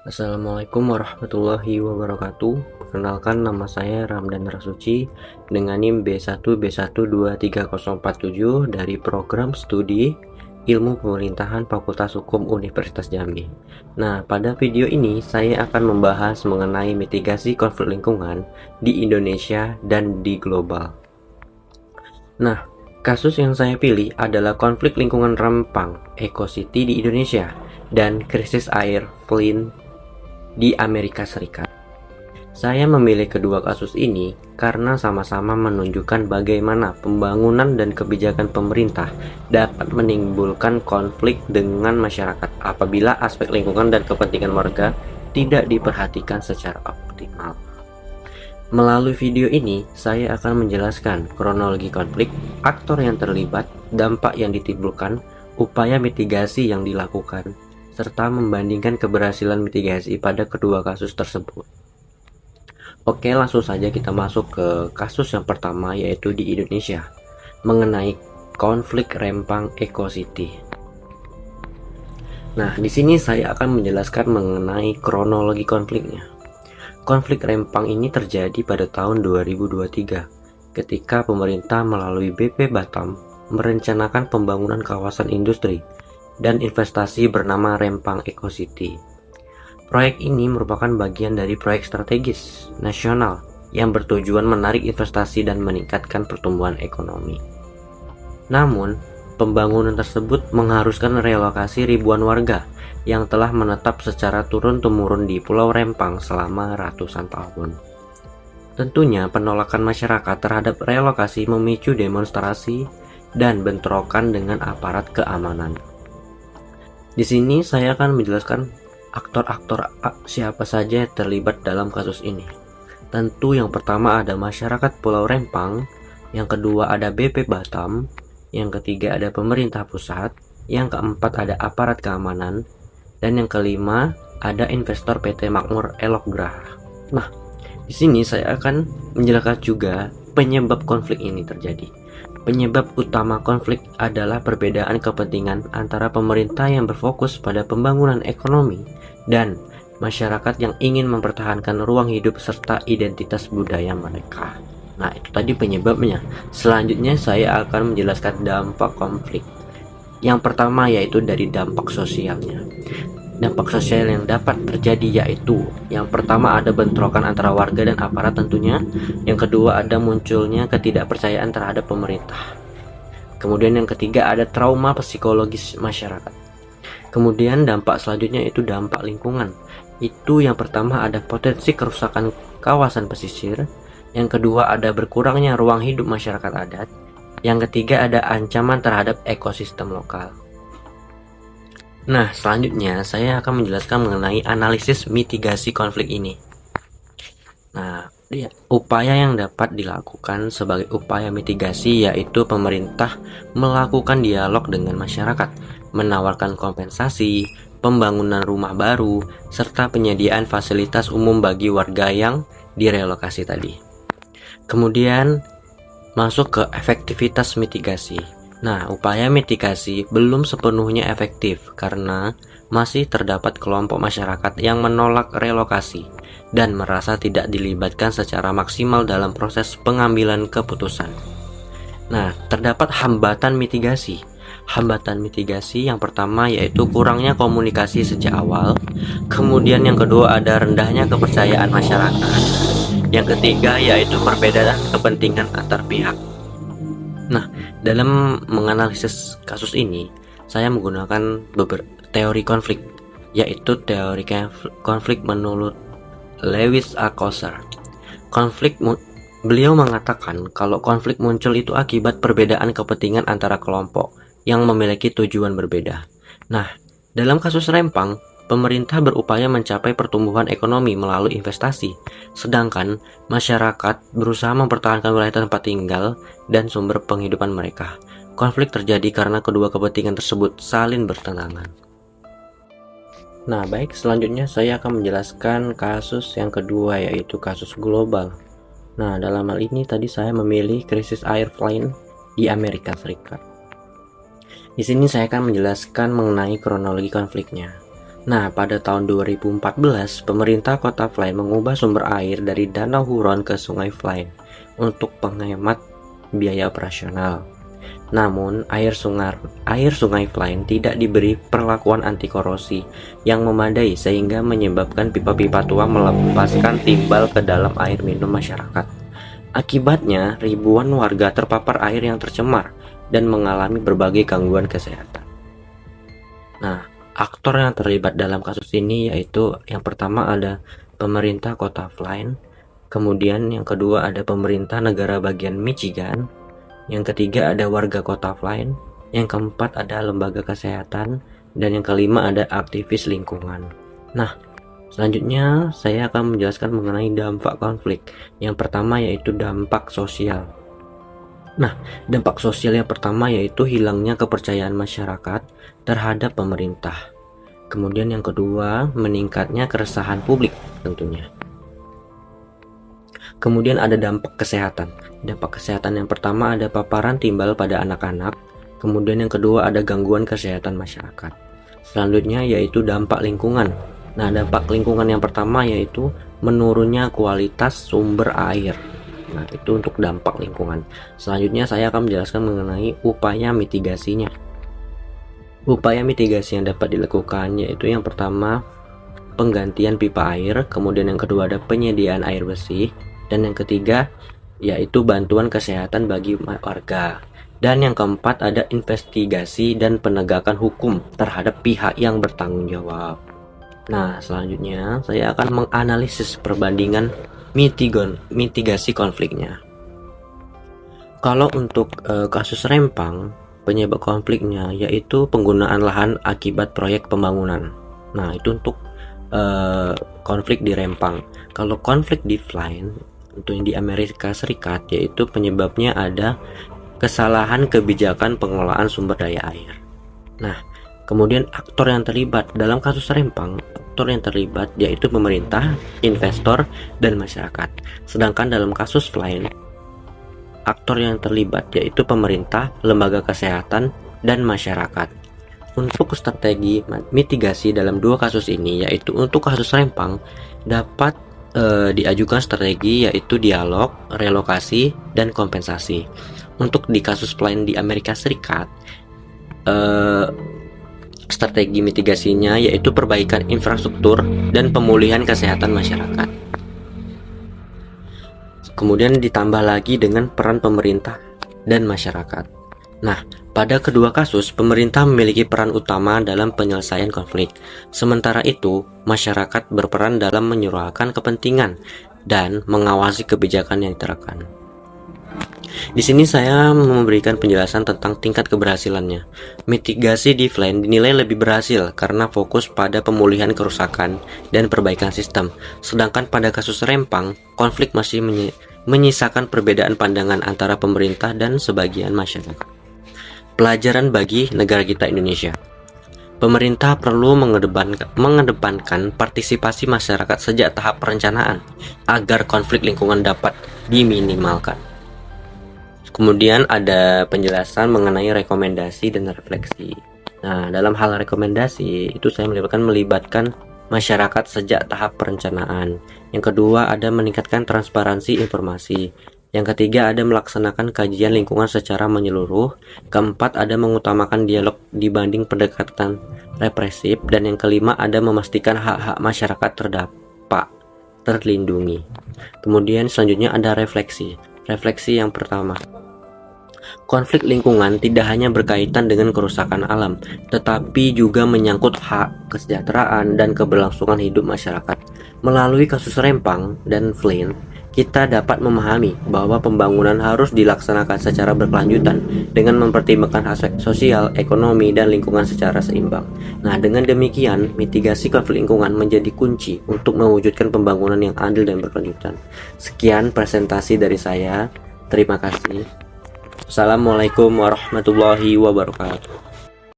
Assalamualaikum warahmatullahi wabarakatuh. Perkenalkan, nama saya Ramdan Rasuci dengan NIM B1B1230047 dari program studi Ilmu Pemerintahan Fakultas Hukum Universitas Jambi. Nah, pada video ini saya akan membahas mengenai mitigasi konflik lingkungan di Indonesia dan di global. Nah, kasus yang saya pilih adalah konflik lingkungan Rempang, Eco City di Indonesia, dan krisis air Flint di Amerika Serikat. Saya memilih kedua kasus ini karena sama-sama menunjukkan bagaimana pembangunan dan kebijakan pemerintah dapat menimbulkan konflik dengan masyarakat apabila aspek lingkungan dan kepentingan warga tidak diperhatikan secara optimal. Melalui video ini, saya akan menjelaskan kronologi konflik, aktor yang terlibat, dampak yang ditimbulkan, upaya mitigasi yang dilakukan, serta membandingkan keberhasilan mitigasi pada kedua kasus tersebut. Oke, langsung saja kita masuk ke kasus yang pertama, yaitu di Indonesia, mengenai konflik Rempang Eco City. Nah, di sini saya akan menjelaskan mengenai kronologi konfliknya. Konflik Rempang ini terjadi pada tahun 2023, ketika pemerintah melalui BP Batam merencanakan pembangunan kawasan industri dan investasi bernama Rempang Eco City. Proyek ini merupakan bagian dari proyek strategis nasional yang bertujuan menarik investasi dan meningkatkan pertumbuhan ekonomi. Namun, pembangunan tersebut mengharuskan relokasi ribuan warga yang telah menetap secara turun-temurun di Pulau Rempang selama ratusan tahun. Tentunya penolakan masyarakat terhadap relokasi memicu demonstrasi dan bentrokan dengan aparat keamanan. Di sini saya akan menjelaskan aktor-aktor siapa saja yang terlibat dalam kasus ini. Tentu yang pertama ada masyarakat Pulau Rempang, yang kedua ada BP Batam, yang ketiga ada pemerintah pusat, yang keempat ada aparat keamanan, dan yang kelima ada investor PT Makmur Elok Graha. Nah, di sini saya akan menjelaskan juga penyebab konflik ini terjadi. Penyebab utama konflik adalah perbedaan kepentingan antara pemerintah yang berfokus pada pembangunan ekonomi dan masyarakat yang ingin mempertahankan ruang hidup serta identitas budaya mereka. Nah, itu tadi penyebabnya. Selanjutnya saya akan menjelaskan dampak konflik. Yang pertama yaitu dari dampak sosialnya. Dampak sosial yang dapat terjadi yaitu yang pertama ada bentrokan antara warga dan aparat tentunya. Yang kedua ada munculnya ketidakpercayaan terhadap pemerintah. Kemudian yang ketiga ada trauma psikologis masyarakat. Kemudian dampak selanjutnya itu dampak lingkungan. Itu yang pertama ada potensi kerusakan kawasan pesisir. Yang kedua ada berkurangnya ruang hidup masyarakat adat. Yang ketiga ada ancaman terhadap ekosistem lokal. Nah, selanjutnya saya akan menjelaskan mengenai analisis mitigasi konflik ini. Nah, upaya yang dapat dilakukan sebagai upaya mitigasi yaitu pemerintah melakukan dialog dengan masyarakat, menawarkan kompensasi, pembangunan rumah baru, serta penyediaan fasilitas umum bagi warga yang direlokasi tadi. Kemudian masuk ke efektivitas mitigasi. Nah, upaya mitigasi belum sepenuhnya efektif karena masih terdapat kelompok masyarakat yang menolak relokasi dan merasa tidak dilibatkan secara maksimal dalam proses pengambilan keputusan. Nah, terdapat hambatan mitigasi. Hambatan mitigasi yang pertama yaitu kurangnya komunikasi sejak awal. Kemudian yang kedua ada rendahnya kepercayaan masyarakat. Yang ketiga yaitu perbedaan kepentingan antar pihak. Nah, dalam menganalisis kasus ini, saya menggunakan beberapa teori konflik, yaitu teori konflik menurut Lewis Althusser. Beliau mengatakan kalau konflik muncul itu akibat perbedaan kepentingan antara kelompok yang memiliki tujuan berbeda. Nah, dalam kasus Rempang, pemerintah berupaya mencapai pertumbuhan ekonomi melalui investasi, sedangkan masyarakat berusaha mempertahankan wilayah tempat tinggal dan sumber penghidupan mereka. Konflik terjadi karena kedua kepentingan tersebut saling bertentangan. Nah, baik, selanjutnya saya akan menjelaskan kasus yang kedua yaitu kasus global. Nah, dalam hal ini tadi saya memilih krisis air Flint di Amerika Serikat. Di sini saya akan menjelaskan mengenai kronologi konfliknya. Nah, pada tahun 2014, pemerintah Kota Flyn mengubah sumber air dari Danau Huron ke Sungai Flyn untuk penghemat biaya operasional. Namun, air Sungai Flyn tidak diberi perlakuan anti korosi yang memadai sehingga menyebabkan pipa-pipa tua melepaskan timbal ke dalam air minum masyarakat. Akibatnya, ribuan warga terpapar air yang tercemar dan mengalami berbagai gangguan kesehatan. Nah, aktor yang terlibat dalam kasus ini yaitu yang pertama ada pemerintah Kota Flyn, kemudian yang kedua ada pemerintah negara bagian Michigan, yang ketiga ada warga Kota Flyn, yang keempat ada lembaga kesehatan, dan yang kelima ada aktivis lingkungan. Nah, selanjutnya saya akan menjelaskan mengenai dampak konflik. Yang pertama yaitu dampak sosial. Nah, dampak sosial yang pertama yaitu hilangnya kepercayaan masyarakat terhadap pemerintah. Kemudian yang kedua, meningkatnya keresahan publik tentunya. Kemudian ada dampak kesehatan. Dampak kesehatan yang pertama ada paparan timbal pada anak-anak. Kemudian yang kedua ada gangguan kesehatan masyarakat. Selanjutnya yaitu dampak lingkungan. Nah, dampak lingkungan yang pertama yaitu menurunnya kualitas sumber air. Nah, itu untuk dampak lingkungan. Selanjutnya saya akan menjelaskan mengenai upaya mitigasinya. Upaya mitigasi yang dapat dilakukan yaitu yang pertama penggantian pipa air, kemudian yang kedua ada penyediaan air bersih, dan yang ketiga yaitu bantuan kesehatan bagi warga. Dan yang keempat ada investigasi dan penegakan hukum terhadap pihak yang bertanggung jawab. Nah, selanjutnya saya akan menganalisis perbandingan mitigasi konfliknya. Kalau untuk kasus Rempang, penyebab konfliknya yaitu penggunaan lahan akibat proyek pembangunan. Nah, itu untuk konflik di Rempang. Kalau konflik di Flyn, untuk yang di Amerika Serikat, yaitu penyebabnya ada kesalahan kebijakan pengelolaan sumber daya air. Nah, kemudian aktor yang terlibat dalam kasus Rempang, aktor yang terlibat yaitu pemerintah, investor, dan masyarakat. Sedangkan dalam kasus Flyn, aktor yang terlibat yaitu pemerintah, lembaga kesehatan, dan masyarakat. Untuk strategi mitigasi dalam dua kasus ini, yaitu untuk kasus Rempang dapat diajukan strategi yaitu dialog, relokasi, dan kompensasi. Untuk di kasus Flyn di Amerika Serikat, strategi mitigasinya yaitu perbaikan infrastruktur dan pemulihan kesehatan masyarakat. Kemudian ditambah lagi dengan peran pemerintah dan masyarakat. Nah, pada kedua kasus, pemerintah memiliki peran utama dalam penyelesaian konflik. Sementara itu, masyarakat berperan dalam menyuarakan kepentingan dan mengawasi kebijakan yang diterapkan. Di sini saya memberikan penjelasan tentang tingkat keberhasilannya. Mitigasi di Flyn dinilai lebih berhasil karena fokus pada pemulihan kerusakan dan perbaikan sistem. Sedangkan pada kasus Rempang, konflik masih menyisakan perbedaan pandangan antara pemerintah dan sebagian masyarakat. Pelajaran bagi negara kita Indonesia. Pemerintah perlu mengedepankan partisipasi masyarakat sejak tahap perencanaan agar konflik lingkungan dapat diminimalkan. Kemudian ada penjelasan mengenai rekomendasi dan refleksi. Nah, dalam hal rekomendasi itu saya melibatkan masyarakat sejak tahap perencanaan. Yang kedua ada meningkatkan transparansi informasi. Yang ketiga ada melaksanakan kajian lingkungan secara menyeluruh. Keempat ada mengutamakan dialog dibanding pendekatan represif. Dan yang kelima ada memastikan hak-hak masyarakat terlindungi. Kemudian selanjutnya ada refleksi. Refleksi yang pertama, konflik lingkungan tidak hanya berkaitan dengan kerusakan alam, tetapi juga menyangkut hak, kesejahteraan, dan keberlangsungan hidup masyarakat. Melalui kasus Rempang dan Flyn, kita dapat memahami bahwa pembangunan harus dilaksanakan secara berkelanjutan dengan mempertimbangkan aspek sosial, ekonomi, dan lingkungan secara seimbang. Nah, dengan demikian, mitigasi konflik lingkungan menjadi kunci untuk mewujudkan pembangunan yang adil dan berkelanjutan. Sekian presentasi dari saya. Terima kasih. Assalamualaikum warahmatullahi wabarakatuh.